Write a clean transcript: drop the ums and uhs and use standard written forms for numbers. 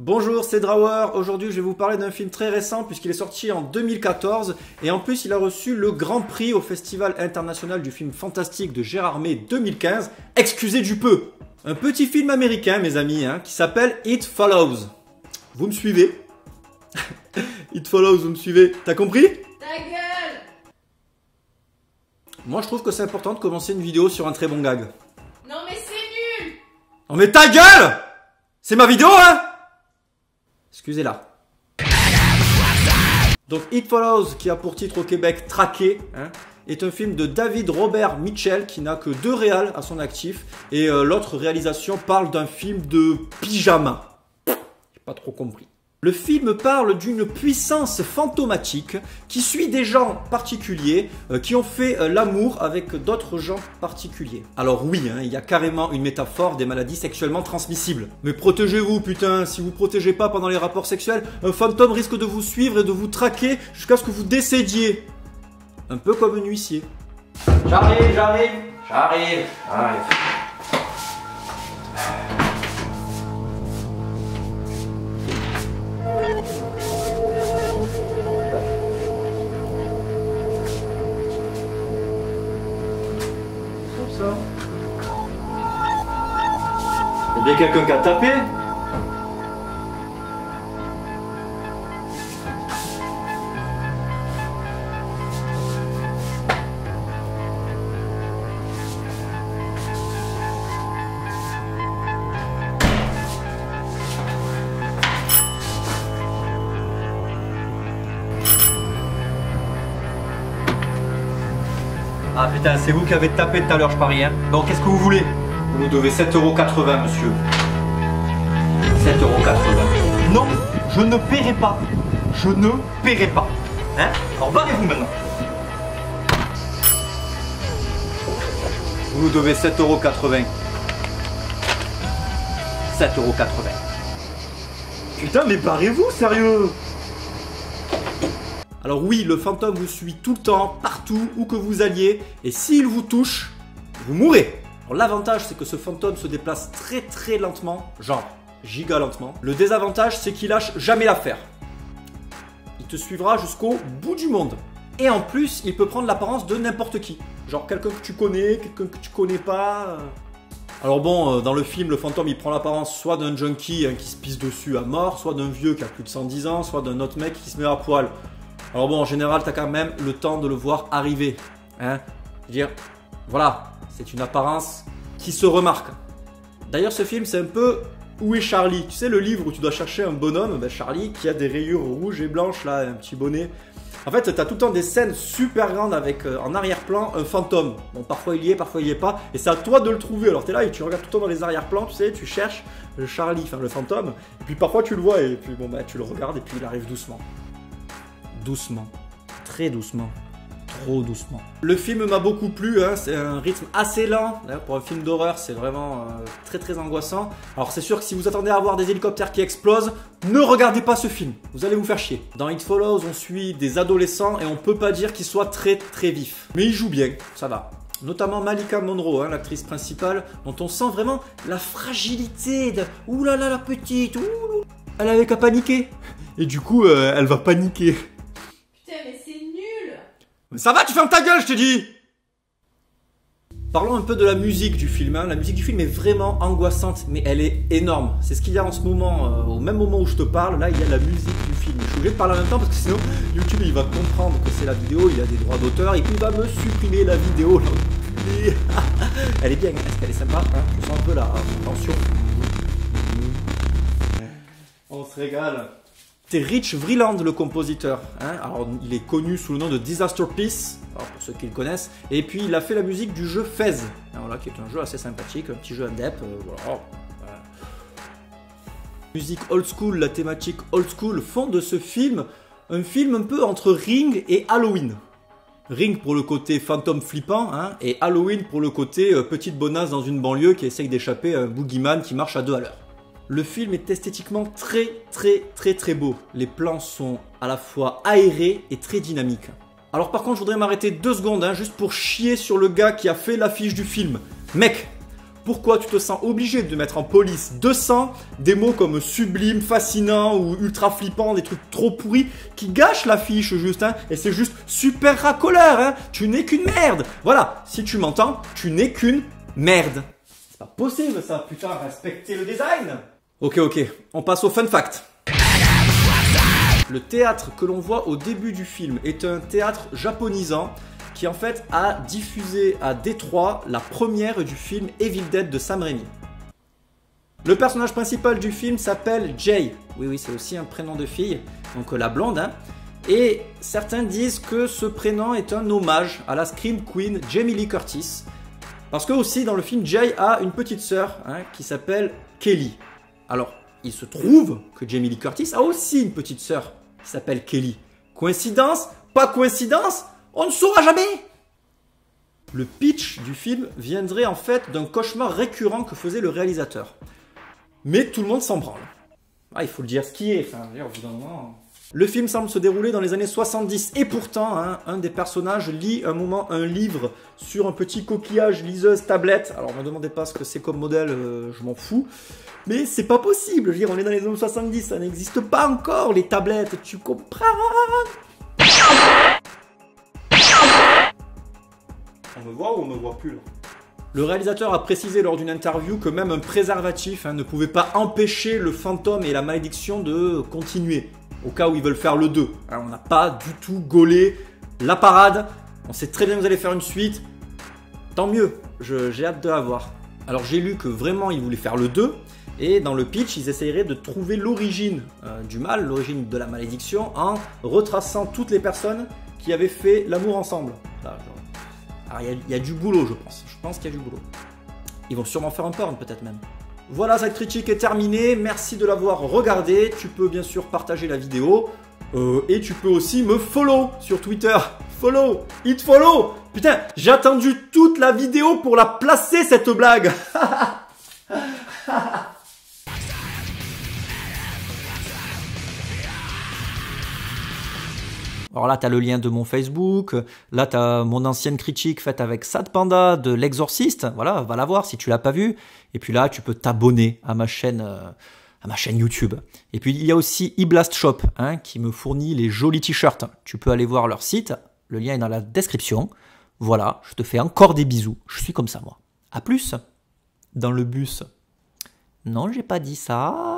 Bonjour, c'est Drawer. Aujourd'hui, je vais vous parler d'un film très récent puisqu'il est sorti en 2014 et en plus, il a reçu le Grand Prix au Festival international du film fantastique de Gérardmer 2015. Excusez du peu. Un petit film américain, mes amis, qui s'appelle It Follows. Vous me suivez? It Follows, vous me suivez? T'as compris? Ta gueule! Moi, je trouve que c'est important de commencer une vidéo sur un très bon gag. Non mais c'est nul! Oh mais ta gueule! C'est ma vidéo, hein? Excusez-la. Donc It Follows, qui a pour titre au Québec Traqué, est un film de David Robert Mitchell qui n'a que 2 réals à son actif et l'autre réalisation parle d'un film de pyjama. J'ai pas trop compris. Le film parle d'une puissance fantomatique qui suit des gens particuliers qui ont fait l'amour avec d'autres gens particuliers. Alors oui, il y a carrément une métaphore des maladies sexuellement transmissibles. Mais protégez-vous putain, si vous protégez pas pendant les rapports sexuels, un fantôme risque de vous suivre et de vous traquer jusqu'à ce que vous décédiez. Un peu comme un huissier. J'arrive. Il y a bien quelqu'un qui a tapé. Ah putain, c'est vous qui avez tapé tout à l'heure, je parie, hein. Bon, qu'est-ce que vous voulez? Vous nous devez 7,80 €, monsieur. 7,80 €. Non, je ne paierai pas. Je ne paierai pas. Alors barrez-vous maintenant. Vous nous devez 7,80 €. 7,80 €. Putain, mais barrez-vous, sérieux? Alors oui, le fantôme vous suit tout le temps, partout, où que vous alliez, et s'il vous touche, vous mourrez. Alors l'avantage, c'est que ce fantôme se déplace très lentement, genre giga lentement. Le désavantage, c'est qu'il lâche jamais l'affaire. Il te suivra jusqu'au bout du monde. Et en plus, il peut prendre l'apparence de n'importe qui. Genre quelqu'un que tu connais, quelqu'un que tu connais pas. Alors bon, dans le film, le fantôme, il prend l'apparence soit d'un junkie qui se pisse dessus à mort, soit d'un vieux qui a plus de 110 ans, soit d'un autre mec qui se met à poil. Alors bon, en général, t'as quand même le temps de le voir arriver. Je veux dire, voilà, c'est une apparence qui se remarque. D'ailleurs, ce film, c'est un peu Où est Charlie? Tu sais, le livre où tu dois chercher un bonhomme, Charlie, qui a des rayures rouges et blanches, là, un petit bonnet. En fait, t'as tout le temps des scènes super grandes avec, en arrière-plan, un fantôme. Bon, parfois il y est, parfois il y est pas. Et c'est à toi de le trouver. Alors t'es là et tu regardes tout le temps dans les arrière-plans, tu sais, tu cherches le Charlie, enfin le fantôme. Et puis parfois tu le vois et puis bon, tu le regardes et puis il arrive doucement. Doucement, très doucement, trop doucement. Le film m'a beaucoup plu, c'est un rythme assez lent. D'ailleurs, pour un film d'horreur, c'est vraiment très angoissant. Alors c'est sûr que si vous attendez à voir des hélicoptères qui explosent, ne regardez pas ce film, vous allez vous faire chier. Dans It Follows, on suit des adolescents et on peut pas dire qu'ils soient très vifs. Mais ils jouent bien, ça va. Notamment Malika Monroe, l'actrice principale, dont on sent vraiment la fragilité de « Ouh là là, la petite, ouh, elle avait qu'à paniquer !» Et du coup, elle va paniquer. Mais c'est nul! Mais ça va, tu fermes ta gueule, je te dis! Parlons un peu de la musique du film. La musique du film est vraiment angoissante, mais elle est énorme. C'est ce qu'il y a en ce moment, au même moment où je te parle, là il y a la musique du film. Je suis obligé de parler en même temps parce que sinon YouTube il va comprendre que c'est la vidéo, il y a des droits d'auteur et puis il va me supprimer la vidéo. Elle est bien, est-ce qu'elle est sympa? Je sens un peu la tension. On se régale. C'est Rich Vreeland, le compositeur. Alors, il est connu sous le nom de Disaster Piece, alors pour ceux qui le connaissent. Et puis, il a fait la musique du jeu Fez, voilà, qui est un jeu assez sympathique, un petit jeu indep. Voilà. Musique old school, la thématique old school font de ce film un film un peu entre Ring et Halloween. Ring pour le côté fantôme flippant, et Halloween pour le côté petite bonasse dans une banlieue qui essaye d'échapper à un boogeyman qui marche à 2 à l'heure. Le film est esthétiquement très beau. Les plans sont à la fois aérés et très dynamiques. Alors par contre, je voudrais m'arrêter 2 secondes, juste pour chier sur le gars qui a fait l'affiche du film. Mec, Pourquoi tu te sens obligé de mettre en police 200 des mots comme sublime, fascinant ou ultra flippant, des trucs trop pourris qui gâchent l'affiche juste, hein, et c'est juste super racoleur, hein. Tu n'es qu'une merde. Voilà, si tu m'entends, tu n'es qu'une merde. C'est pas possible ça, putain, respectez le design. Ok, on passe au fun fact. Le théâtre que l'on voit au début du film est un théâtre japonisant qui en fait a diffusé à Détroit la première du film Evil Dead de Sam Raimi. Le personnage principal du film s'appelle Jay. Oui, c'est aussi un prénom de fille, donc la blonde, hein. Et certains disent que ce prénom est un hommage à la Scream Queen Jamie Lee Curtis. Parce que aussi dans le film, Jay a une petite sœur, hein, qui s'appelle Kelly. Alors, il se trouve que Jamie Lee Curtis a aussi une petite sœur qui s'appelle Kelly. Coïncidence? Pas coïncidence? On ne saura jamais. Le pitch du film viendrait en fait d'un cauchemar récurrent que faisait le réalisateur. Mais tout le monde s'en branle. Ah, il faut le dire ce qui est. Enfin, évidemment. Le film semble se dérouler dans les années 70 et pourtant, hein, un des personnages lit un moment un livre sur un petit coquillage liseuse tablette. Alors, ne me demandez pas ce que c'est comme modèle, je m'en fous. Mais c'est pas possible. Je veux dire, on est dans les années 70, ça n'existe pas encore les tablettes. Tu comprends? On me voit ou on me voit plus là? Le réalisateur a précisé lors d'une interview que même un préservatif, hein, ne pouvait pas empêcher le fantôme et la malédiction de continuer. Au cas où ils veulent faire le 2. Hein, on n'a pas du tout gaulé la parade. On sait très bien que vous allez faire une suite. Tant mieux, j'ai hâte de la voir. Alors j'ai lu que vraiment ils voulaient faire le 2. Et dans le pitch, ils essaieraient de trouver l'origine du mal, l'origine de la malédiction, en retraçant toutes les personnes qui avaient fait l'amour ensemble. Alors il y a du boulot, je pense. Je pense qu'il y a du boulot. Ils vont sûrement faire un porn, peut-être même. Voilà, cette critique est terminée. Merci de l'avoir regardée. Tu peux bien sûr partager la vidéo. Et tu peux aussi me follow sur Twitter. Follow, hit follow. Putain, j'ai attendu toute la vidéo pour la placer, cette blague. Alors là, tu as le lien de mon Facebook. Là, tu as mon ancienne critique faite avec Sad Panda de L'Exorciste. Voilà, va la voir si tu l'as pas vue. Et puis là, tu peux t'abonner à ma chaîne YouTube. Et puis, il y a aussi eBlast Shop, hein, qui me fournit les jolis t-shirts. Tu peux aller voir leur site. Le lien est dans la description. Voilà, je te fais encore des bisous. Je suis comme ça, moi. À plus. Dans le bus. Non, j'ai pas dit ça.